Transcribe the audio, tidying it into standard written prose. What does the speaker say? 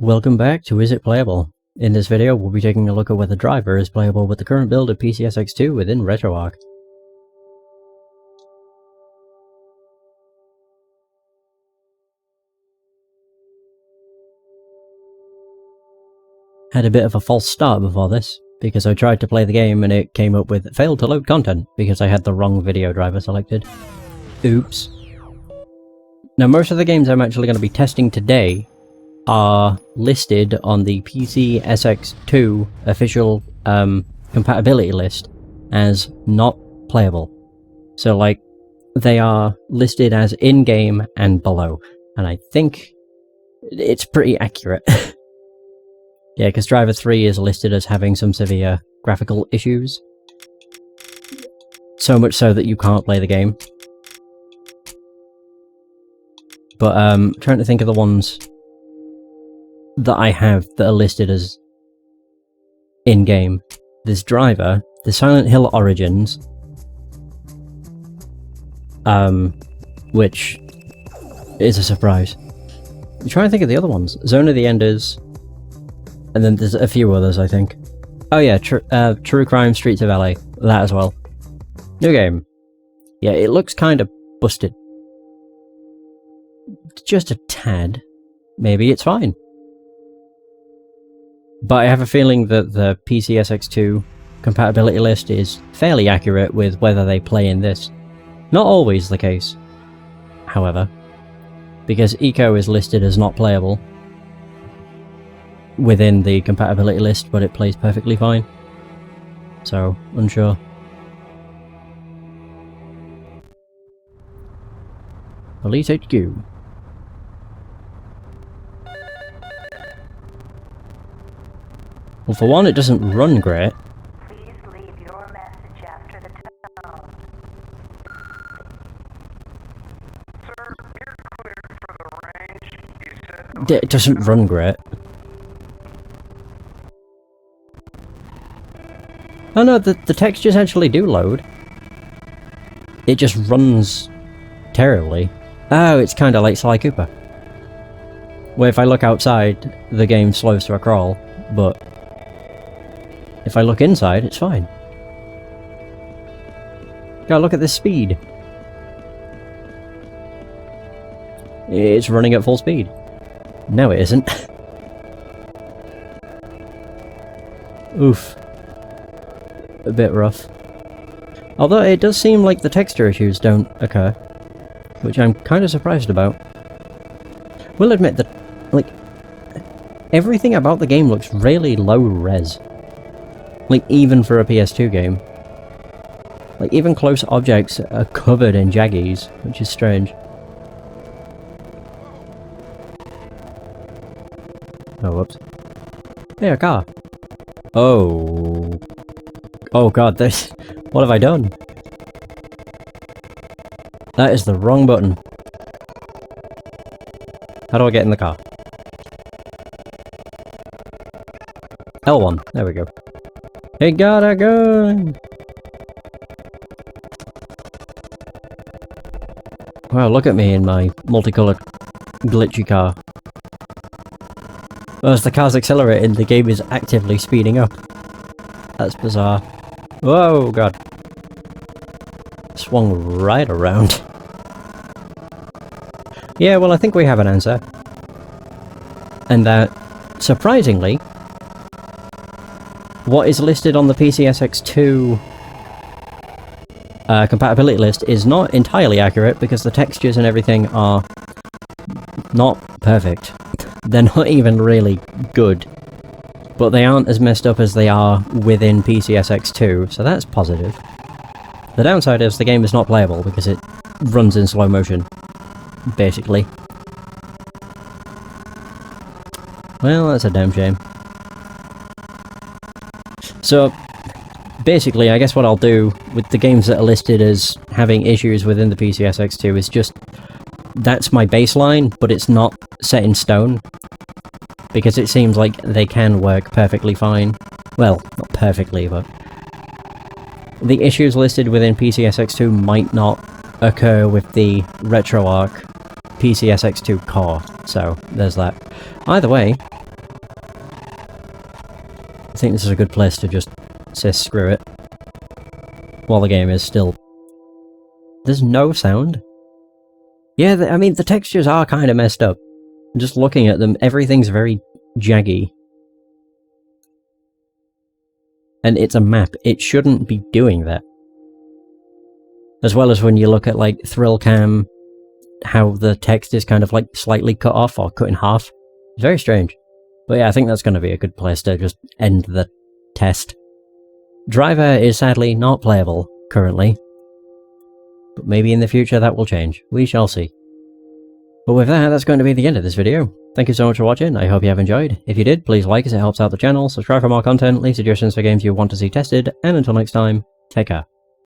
Welcome back to Is It Playable? In this video, we'll be taking a look at whether Driv3r is playable with the current build of PCSX2 within RetroArch. Had a bit of a false start before this, because I tried to play the game and it came up with failed to load content because I had the wrong video driver selected. Oops. Now most of the games I'm actually going to be testing today are listed on the PCSX2 official compatibility list as not playable. So like, they are listed as in-game and below, and I think it's pretty accurate. Yeah, because Driv3r is listed as having some severe graphical issues. So much so that you can't play the game. But trying to think of the ones that I have that are listed as in-game. There's Driv3r, there's Silent Hill Origins, which is a surprise. I'm trying to think of the other ones. Zone of the Enders, and then there's a few others, I think. Oh yeah, True Crime Streets of LA, that as well. New game. Yeah, it looks kind of busted. Just a tad. Maybe it's fine. But I have a feeling that the PCSX2 compatibility list is fairly accurate with whether they play in this. Not always the case, however, because Eco is listed as not playable within the compatibility list, but it plays perfectly fine. So, unsure. Police HQ. Well, for one, it doesn't run great. Please leave your message after the tone. Sir, you're cleared for the range. You said It doesn't run great. Oh no, the textures actually do load. It just runs terribly. Oh, it's kind of like Sly Cooper, where if I look outside, the game slows to a crawl, but if I look inside, it's fine. God, look at this speed. It's running at full speed. No, it isn't. Oof. A bit rough. Although it does seem like the texture issues don't occur, which I'm kind of surprised about. We'll admit that, like, everything about the game looks really low res. Like, even for a PS2 game. Like, even close objects are covered in jaggies, which is strange. Oh, whoops. Hey, a car. Oh. Oh god, this. What have I done? That is the wrong button. How do I get in the car? L1. There we go. He got a gun! Wow, look at me in my multicolored glitchy car. Well, as the car's accelerating, the game is actively speeding up. That's bizarre. Whoa, god. Swung right around. Yeah, well, I think we have an answer. And that, surprisingly, what is listed on the PCSX2 compatibility list is not entirely accurate because the textures and everything are not perfect. They're not even really good. But they aren't as messed up as they are within PCSX2, so that's positive. The downside is the game is not playable because it runs in slow motion, basically. Well, that's a damn shame. So, basically, I guess what I'll do with the games that are listed as having issues within the PCSX2 is just... that's my baseline, but it's not set in stone. Because it seems like they can work perfectly fine. Well, not perfectly, but... the issues listed within PCSX2 might not occur with the RetroArch PCSX2 core, so there's that. Either way, think this is a good place to just say screw it. While the game is still... There's no sound? Yeah, I mean, the textures are kind of messed up. Just looking at them, everything's very jaggy. And it's a map. It shouldn't be doing that. As well as when you look at, like, Thrill Cam, how the text is kind of, like, slightly cut off or cut in half. It's very strange. But yeah, I think that's going to be a good place to just end the test. Driv3r is sadly not playable currently. But maybe in the future that will change. We shall see. But with that, that's going to be the end of this video. Thank you so much for watching, I hope you have enjoyed. If you did, please like us, it helps out the channel, subscribe for more content, leave suggestions for games you want to see tested, and until next time, take care.